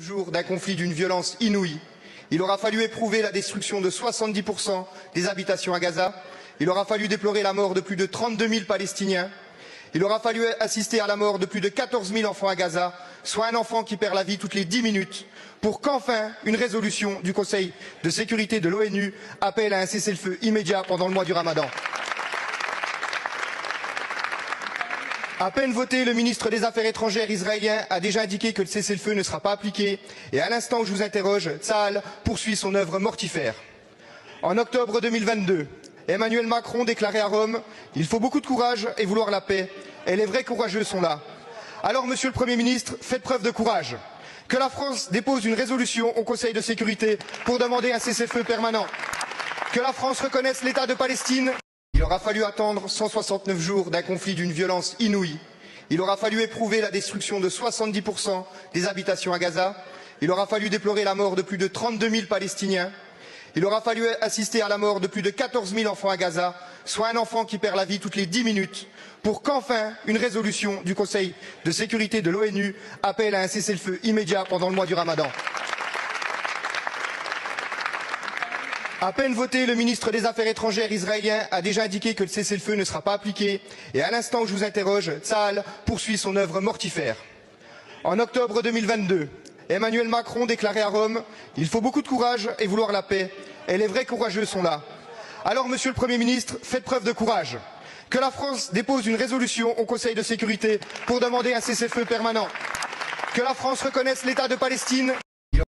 jours d'un conflit d'une violence inouïe. Il aura fallu éprouver la destruction de 70% des habitations à Gaza. Il aura fallu déplorer la mort de plus de 32 000 Palestiniens. Il aura fallu assister à la mort de plus de 14 000 enfants à Gaza, soit un enfant qui perd la vie toutes les 10 minutes, pour qu'enfin une résolution du Conseil de sécurité de l'ONU appelle à un cessez-le-feu immédiat pendant le mois du Ramadan. À peine voté, le ministre des Affaires étrangères israélien a déjà indiqué que le cessez-le-feu ne sera pas appliqué. Et à l'instant où je vous interroge, Tsahal poursuit son œuvre mortifère. En octobre 2022, Emmanuel Macron déclarait à Rome « Il faut beaucoup de courage et vouloir la paix. Et les vrais courageux sont là. » Alors, Monsieur le Premier ministre, faites preuve de courage. Que la France dépose une résolution au Conseil de sécurité pour demander un cessez-le-feu permanent. Que la France reconnaisse l'État de Palestine. Il aura fallu attendre 169 jours d'un conflit d'une violence inouïe. Il aura fallu éprouver la destruction de 70% des habitations à Gaza. Il aura fallu déplorer la mort de plus de 32 000 Palestiniens. Il aura fallu assister à la mort de plus de 14 000 enfants à Gaza, soit un enfant qui perd la vie toutes les 10 minutes, pour qu'enfin une résolution du Conseil de sécurité de l'ONU appelle à un cessez-le-feu immédiat pendant le mois du Ramadan. À peine voté, le ministre des Affaires étrangères israélien a déjà indiqué que le cessez-le-feu ne sera pas appliqué. Et à l'instant où je vous interroge, Tsahal poursuit son œuvre mortifère. En octobre 2022, Emmanuel Macron déclarait à Rome « Il faut beaucoup de courage et vouloir la paix. Et les vrais courageux sont là. » Alors, Monsieur le Premier ministre, faites preuve de courage. Que la France dépose une résolution au Conseil de sécurité pour demander un cessez-le-feu permanent. Que la France reconnaisse l'État de Palestine.